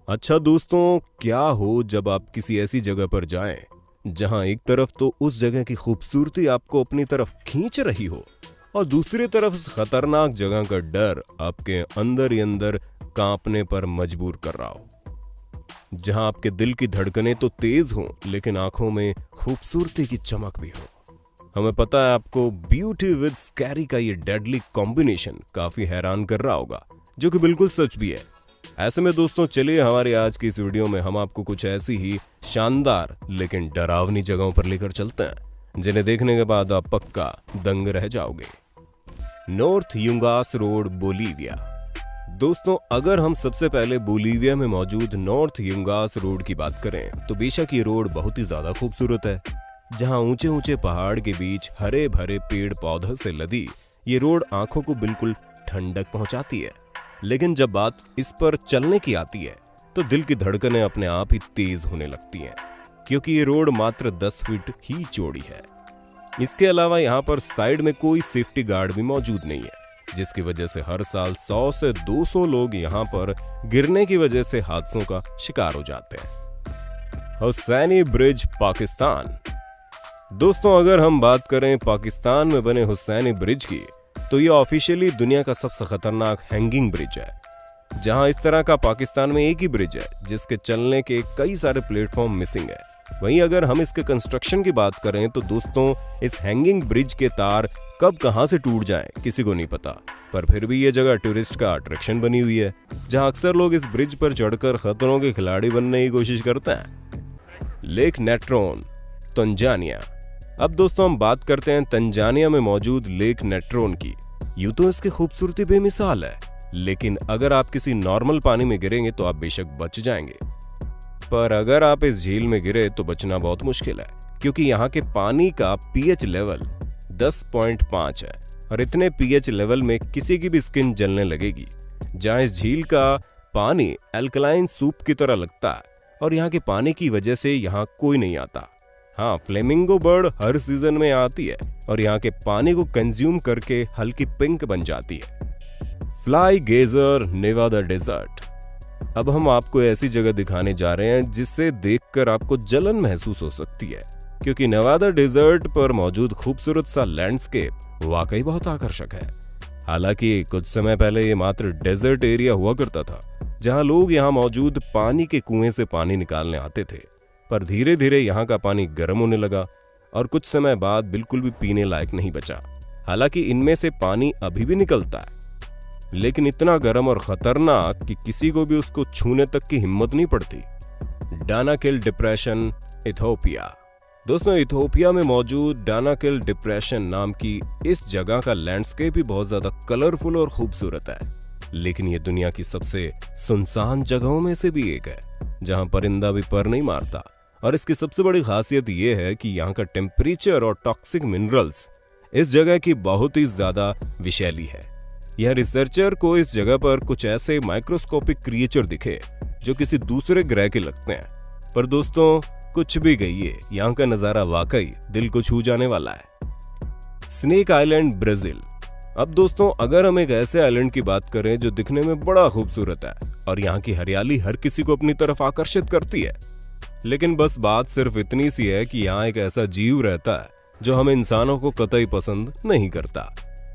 अच्छा दोस्तों, क्या हो जब आप किसी ऐसी जगह पर जाएं जहां एक तरफ तो उस जगह की खूबसूरती आपको अपनी तरफ खींच रही हो और दूसरी तरफ उस खतरनाक जगह का डर आपके अंदर ही अंदर कांपने पर मजबूर कर रहा हो। जहां आपके दिल की धड़कनें तो तेज हों लेकिन आंखों में खूबसूरती की चमक भी हो। हमें पता है आपको ब्यूटी विद स्कैरी का ये डेडली कॉम्बिनेशन काफी हैरान कर रहा होगा, जो कि बिल्कुल सच भी है। ऐसे में दोस्तों चलिए हमारी आज की इस वीडियो में हम आपको कुछ ऐसी ही शानदार लेकिन डरावनी जगहों पर लेकर चलते हैं जिन्हें देखने के बाद आप पक्का दंग रह जाओगे। North Yungas Road, Bolivia. दोस्तों, अगर हम सबसे पहले बोलीविया में मौजूद नॉर्थ यूंगास रोड की बात करें तो बेशक ये रोड बहुत ही ज्यादा खूबसूरत है। जहां ऊंचे ऊंचे पहाड़ के बीच हरे भरे पेड़ पौधों से लदी ये रोड आंखों को बिल्कुल ठंडक पहुंचाती है। लेकिन जब बात इस पर चलने की आती है तो दिल की धड़कनें अपने आप ही तेज होने लगती हैं, क्योंकि ये रोड मात्र 10 फीट ही चौड़ी है। इसके अलावा यहाँ पर साइड में कोई सेफ्टी गार्ड भी मौजूद नहीं है, जिसकी वजह से हर साल 100 से 200 लोग यहाँ पर गिरने की वजह से हादसों का शिकार हो जाते हैं। हुसैनी ब्रिज, पाकिस्तान। दोस्तों, अगर हम बात करें पाकिस्तान में बने हुसैनी ब्रिज की तो ये ऑफिशियली दुनिया का सबसे खतरनाक हैंगिंग ब्रिज है। जहां इस तरह का पाकिस्तान में एक ही ब्रिज है जिसके चलने के कई सारे प्लेटफॉर्म मिसिंग है। वहीं अगर हम इसके कंस्ट्रक्शन की बात करें तो दोस्तों इस हैंगिंग ब्रिज के तार कब कहां से टूट जाएं किसी को नहीं पता, पर फिर भी ये जगह टूरिस्ट का अट्रैक्शन बनी हुई है, जहां अक्सर लोग इस ब्रिज पर चढ़कर खतरों के खिलाड़ी बनने की कोशिश करते हैं। Lake Natron, Tanzania. अब दोस्तों हम बात करते हैं तंजानिया में मौजूद लेक नेट्रोन की। यूं तो इसकी खूबसूरती बेमिसाल है, लेकिन अगर आप किसी नॉर्मल पानी में गिरेंगे तो आप बेशक बच जाएंगे, पर अगर आप इस झील में गिरे तो बचना बहुत मुश्किल है, क्योंकि यहाँ के पानी का पीएच लेवल 10.5 है और इतने पीएच लेवल में किसी की भी स्किन जलने लगेगी। जहां इस झील का पानी अल्कलाइन सूप की तरह लगता है और यहाँ के पानी की वजह से यहाँ कोई नहीं आता। हाँ, फ्लेमिंगो बर्ड हर सीजन में आती है और यहाँ के पानी को कंज्यूम करके हल्की पिंक बन जाती है। Fly Geyser, Nevada desert. अब हम आपको ऐसी जगह दिखाने जा रहे हैं जिससे देखकर आपको जलन महसूस हो सकती है, क्योंकि नेवादा डेजर्ट पर मौजूद खूबसूरत सा लैंडस्केप वाकई बहुत आकर्षक है। हालांकि कुछ समय पहले ये मात्र डेजर्ट एरिया हुआ करता था, जहां लोग यहाँ मौजूद पानी के कुएं से पानी निकालने आते थे, पर धीरे धीरे यहाँ का पानी गर्म होने लगा और कुछ समय बाद बिल्कुल भी पीने लायक नहीं बचा। हालांकि इनमें से पानी अभी भी निकलता है, लेकिन इतना गर्म और खतरनाक कि किसी को भी उसको छूने तक की हिम्मत नहीं पड़ती। Danakil depression, Ethiopia. दोस्तों, इथियोपिया में मौजूद डानाकिल डिप्रेशन नाम की इस जगह का लैंडस्केप भी बहुत ज्यादा कलरफुल और खूबसूरत है, लेकिन ये दुनिया की सबसे सुनसान जगहों में से भी एक है, जहां परिंदा भी पर नहीं मारता। और इसकी सबसे बड़ी खासियत यह है कि यहाँ का टेम्परेचर और टॉक्सिक मिनरल्स इस जगह की बहुत ही ज्यादा विषैली है। यह रिसर्चर को इस जगह पर कुछ ऐसे माइक्रोस्कोपिक क्रिएचर दिखे जो किसी दूसरे ग्रह के लगते हैं, पर दोस्तों कुछ भी कहिए, यहाँ का नजारा वाकई दिल को छू जाने वाला है। Snake island, Brazil. अब दोस्तों अगर हम एक ऐसे आइलैंड की बात करें जो दिखने में बड़ा खूबसूरत है और यहाँ की हरियाली हर किसी को अपनी तरफ आकर्षित करती है, लेकिन बस बात सिर्फ इतनी सी है कि यहाँ एक ऐसा जीव रहता है जो हम इंसानों को कतई पसंद नहीं करता।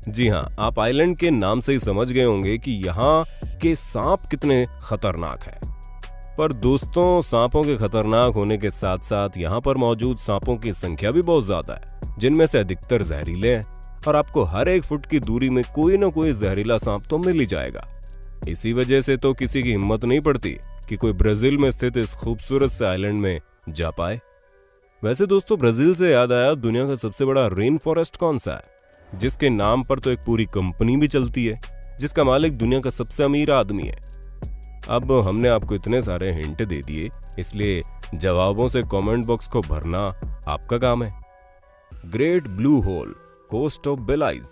जी हाँ, आप आइलैंड के नाम से ही समझ गए होंगे कि यहाँ के सांप कितने खतरनाक हैं। पर दोस्तों सांपों के खतरनाक होने के साथ साथ यहाँ पर मौजूद सांपों की संख्या भी बहुत ज्यादा है, जिनमें से अधिकतर जहरीले हैं और आपको हर 1 फुट की दूरी में कोई ना कोई जहरीला सांप तो मिल ही जाएगा। इसी वजह से तो किसी की हिम्मत नहीं पड़ती कि कोई ब्राजील में स्थित इस खूबसूरत से आइलैंड में जा पाए। वैसे दोस्तों ब्राजील से याद आया, दुनिया का सबसे बड़ा रेन फॉरेस्ट कौन सा है, जिसके नाम पर तो एक पूरी कंपनी भी चलती है, जिसका मालिक दुनिया का सबसे अमीर आदमी है। अब हमने आपको इतने सारे हिंट दे दिए, इसलिए जवाबों से कमेंट बॉक्स को भरना आपका काम है। Great Blue Hole, coast of Belize.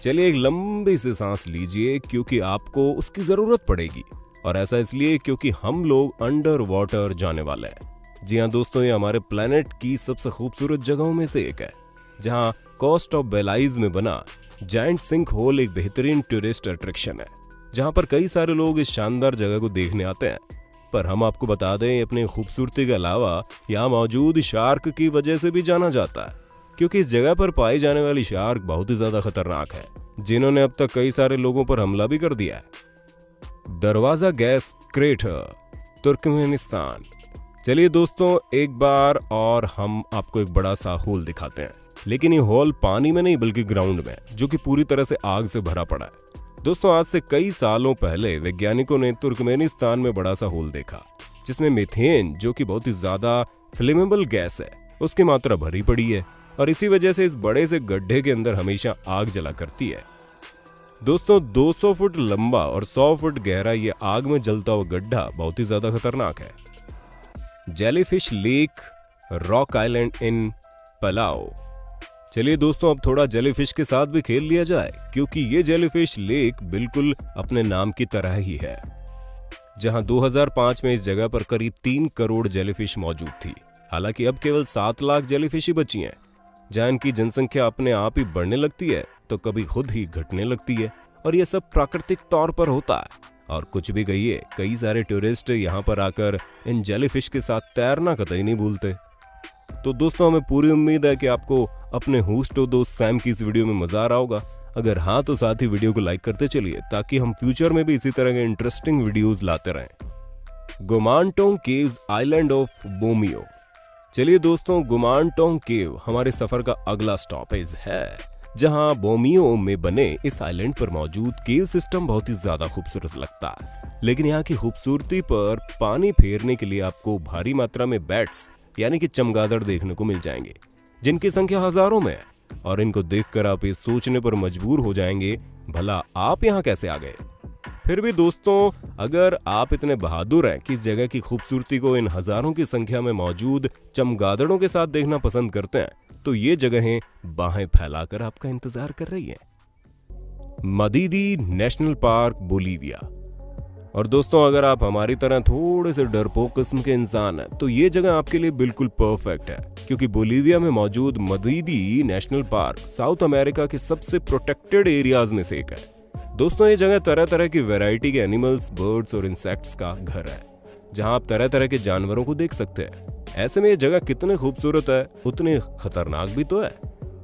चलिए एक लंबी सी सांस लीजिए, क्योंकि आपको उसकी जरूरत पड़ेगी, और ऐसा इसलिए क्योंकि हम लोग अंडर वाटर जाने वाले हैं। जी हाँ दोस्तों, ये हमारे प्लेनेट की सबसे खूबसूरत जगहों में से एक है, जहाँ कोस्ट ऑफ बेलाइज में बना जायंट सिंक होल एक बेहतरीन टूरिस्ट अट्रैक्शन है, जहाँ पर कई सारे लोग इस शानदार जगह को देखने आते हैं। पर हम आपको बता दें अपनी खूबसूरती के अलावा यहाँ मौजूद शार्क की वजह से भी जाना जाता है, क्योंकि इस जगह पर पाई जाने वाली शार्क बहुत ही ज्यादा खतरनाक है, जिन्होंने अब तक कई सारे लोगों पर हमला भी कर दिया है। दरवाजा गैस क्रेटर, तुर्कमेनिस्तान। चलिए दोस्तों, एक बार और हम आपको एक बड़ा सा होल दिखाते हैं, लेकिन ये होल पानी में नहीं बल्कि ग्राउंड में, जो कि पूरी तरह से आग से भरा पड़ा है। दोस्तों, आज से कई सालों पहले वैज्ञानिकों ने तुर्कमेनिस्तान में बड़ा सा होल देखा, जिसमें मीथेन, जो कि बहुत ही ज्यादा फ्लेमेबल गैस है, उसकी मात्रा भरी पड़ी है, और इसी वजह से इस बड़े से गड्ढे के अंदर हमेशा आग जला करती है। दोस्तों, 200 फुट लंबा और 100 फुट गहरा ये आग में जलता हुआ गड्ढा बहुत ही ज्यादा खतरनाक है। Jellyfish Lake, Rock Island in Palau. चलिए दोस्तों, अब थोड़ा जेलीफिश के साथ भी खेल लिया जाए, क्योंकि ये जेलीफिश लेक बिल्कुल अपने नाम की तरह ही है, जहां 2005 में इस जगह पर करीब 3 करोड़ जेलीफिश मौजूद थी। हालांकि अब केवल 7 लाख जेलीफिश ही बची हैं। जहां इनकी जनसंख्या अपने आप ही बढ़ने लगती है तो कभी खुद ही घटने लगती है, और यह सब प्राकृतिक तौर पर होता है। और कुछ भी कहिए, कई सारे टूरिस्ट यहाँ पर आकर इन जेलीफिश के साथ तैरना कतई नहीं भूलते। तो दोस्तों, हमें पूरी उम्मीद है कि आपको अपने होस्ट और दोस्त सैम की इस वीडियो में मजा आ रहा होगा। अगर हाँ, तो साथ ही वीडियो को लाइक करते चलिए, ताकि हम फ्यूचर में भी इसी तरह के इंटरेस्टिंग वीडियोस लाते रहें। गुमानटोंग केव्स, आइलैंड ऑफ बोमियो। चलिए दोस्तों, गुमानटोंग केव हमारे सफर का अगला स्टॉपेज है, जहां बोमियो में बने इस आइलैंड पर मौजूद केव सिस्टम बहुत ही ज्यादा खूबसूरत लगता है। लेकिन यहाँ की खूबसूरती पर पानी फेरने के लिए आपको भारी मात्रा में बैट्स यानी कि चमगादड़ देखने को मिल जाएंगे, जिनकी संख्या हजारों में है, और इनको देखकर आप ये सोचने पर मजबूर हो जाएंगे, भला आप यहाँ कैसे आ गए। फिर भी दोस्तों, अगर आप इतने बहादुर हैं कि इस जगह की खूबसूरती को इन हजारों की संख्या में मौजूद चमगादड़ों के साथ देखना पसंद करते हैं, तो ये जगहें बाहें फैलाकर आपका इंतजार कर रही हैं। मदीदी नेशनल पार्क, बोलीविया। और दोस्तों, अगर आप हमारी तरह थोड़े से डरपोक किस्म के इंसान हैं, तो ये जगह आपके लिए बिल्कुल परफेक्ट है, क्योंकि बोलीविया में मौजूद मदीदी नेशनल पार्क साउथ अमेरिका के सबसे प्रोटेक्टेड एरियाज में से एक है। दोस्तों, ये जगह तरह तरह की वैरायटी के एनिमल्स, बर्ड्स और इंसेक्ट्स का घर है, जहां आप तरह तरह के जानवरों को देख सकते हैं। ऐसे में ये जगह कितनी खूबसूरत है, उतनी खतरनाक भी तो है,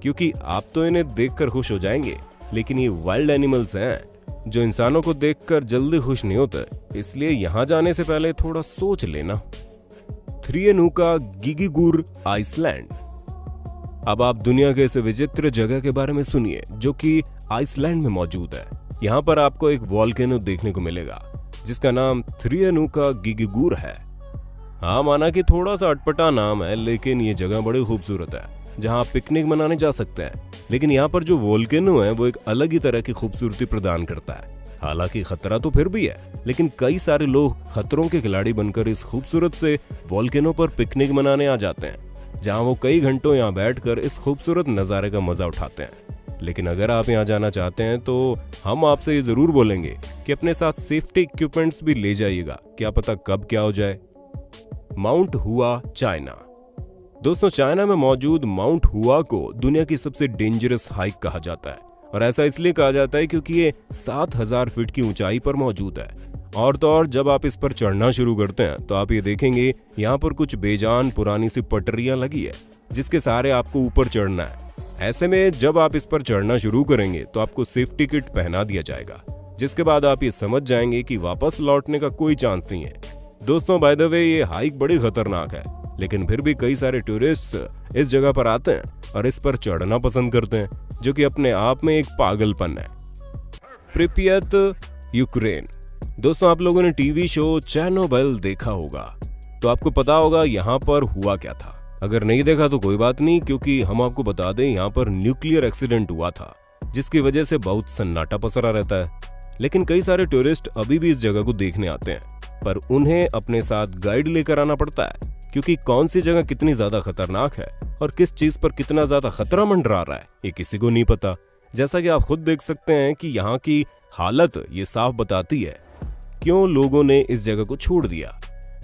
क्योंकि आप तो इन्हें देखकर खुश हो जाएंगे, लेकिन ये वाइल्ड एनिमल्स हैं जो इंसानों को देखकर जल्दी खुश नहीं होते, इसलिए यहाँ जाने से पहले थोड़ा सोच लेना। थ्रियनुका गिगिगुर आइसलैंड। अब आप दुनिया के इस विचित्र जगह के बारे में सुनिए, जो कि आइसलैंड में मौजूद है। यहाँ पर आपको एक वॉल्केनो देखने को मिलेगा, जिसका नाम थ्रियनुका गिगिगुर है। हाँ, माना कि थोड़ा सा अटपटा नाम है, लेकिन ये जगह बड़ी खूबसूरत है, जहाँ आप पिकनिक मनाने जा सकते हैं। लेकिन यहाँ पर जो वोल्केनो है, वो एक अलग ही तरह की खूबसूरती प्रदान करता है। हालांकि खतरा तो फिर भी है, लेकिन कई सारे लोग खतरों के खिलाड़ी बनकर इस खूबसूरत से वोल्केनो पर पिकनिक मनाने आ जाते हैं, जहाँ वो कई घंटों यहाँ बैठकर इस खूबसूरत नज़ारे का मजा उठाते हैं। लेकिन अगर आप यहाँ जाना चाहते हैं, तो हम आपसे ये जरूर बोलेंगे कि अपने साथ सेफ्टी इक्विपमेंट्स भी ले जाइएगा, क्या पता कब क्या हो जाए। माउंट हुआ, चाइना। दोस्तों, चाइना में मौजूद माउंट हुआ को दुनिया की सबसे डेंजरस हाइक कहा जाता है, और ऐसा इसलिए कहा जाता है क्योंकि ये 7000 फीट की ऊंचाई पर मौजूद है। और तो और जब आप इस पर चढ़ना शुरू करते हैं, तो आप ये देखेंगे यहाँ पर कुछ बेजान पुरानी सी पटरियां लगी है, जिसके सहारे आपको ऊपर चढ़ना है। ऐसे में जब आप इस पर चढ़ना शुरू करेंगे, तो आपको सेफ्टी किट पहना दिया जाएगा, जिसके बाद आप ये समझ जाएंगे कि वापस लौटने का कोई चांस नहीं है। दोस्तों, बाय द वे, ये हाइक बड़ी खतरनाक है, लेकिन फिर भी कई सारे टूरिस्ट इस जगह पर आते हैं और इस पर चढ़ना पसंद करते हैं, जो कि अपने आप में एक पागलपन है। प्रिपियत, यूक्रेन। दोस्तों, आप लोगों ने टीवी शो चेर्नोबिल देखा होगा, तो आपको पता होगा यहाँ पर हुआ क्या था। अगर नहीं देखा तो कोई बात नहीं, क्योंकि हम आपको बता दें, यहाँ पर न्यूक्लियर एक्सीडेंट हुआ था, जिसकी वजह से बहुत सन्नाटा पसरा रहता है। लेकिन कई सारे टूरिस्ट अभी भी इस जगह को देखने आते हैं, पर उन्हें अपने साथ गाइड लेकर आना पड़ता है, क्योंकि कौन सी जगह कितनी ज्यादा खतरनाक है और किस चीज पर कितना ज्यादा खतरा मंडरा रहा है, ये किसी को नहीं पता। जैसा कि आप खुद देख सकते हैं कि यहाँ की हालत ये साफ बताती है क्यों लोगों ने इस जगह को छोड़ दिया।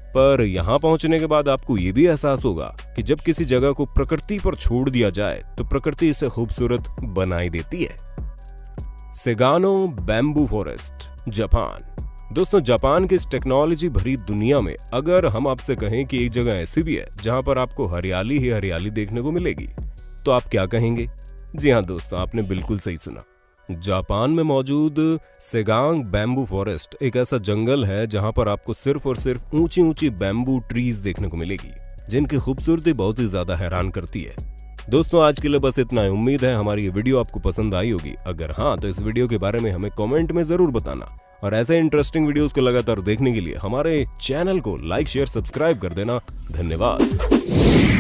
पर यहाँ पहुंचने के बाद आपको ये भी एहसास होगा कि जब किसी जगह को प्रकृति पर छोड़ दिया जाए, तो प्रकृति इसे खूबसूरत बनाई देती है। सेगानो बैम्बू फॉरेस्ट, जापान। दोस्तों, जापान की इस टेक्नोलॉजी भरी दुनिया में अगर हम आपसे कहें कि एक जगह ऐसी भी है जहां पर आपको हरियाली ही हरियाली देखने को मिलेगी, तो आप क्या कहेंगे? जी हाँ दोस्तों, आपने बिल्कुल सही सुना। जापान में मौजूद सेगांग बैम्बू फॉरेस्ट एक ऐसा जंगल है जहां पर आपको सिर्फ और सिर्फ ऊंची ऊंची बैम्बू ट्रीज देखने को मिलेगी, जिनकी खूबसूरती बहुत ही ज्यादा हैरान करती है। दोस्तों, आज के लिए बस इतना है। उम्मीद है हमारी ये वीडियो आपको पसंद आई होगी। अगर हाँ, तो इस वीडियो के बारे में हमें कमेंट में जरूर बताना और ऐसे इंटरेस्टिंग वीडियोस को लगातार देखने के लिए हमारे चैनल को लाइक, शेयर, सब्सक्राइब कर देना। धन्यवाद।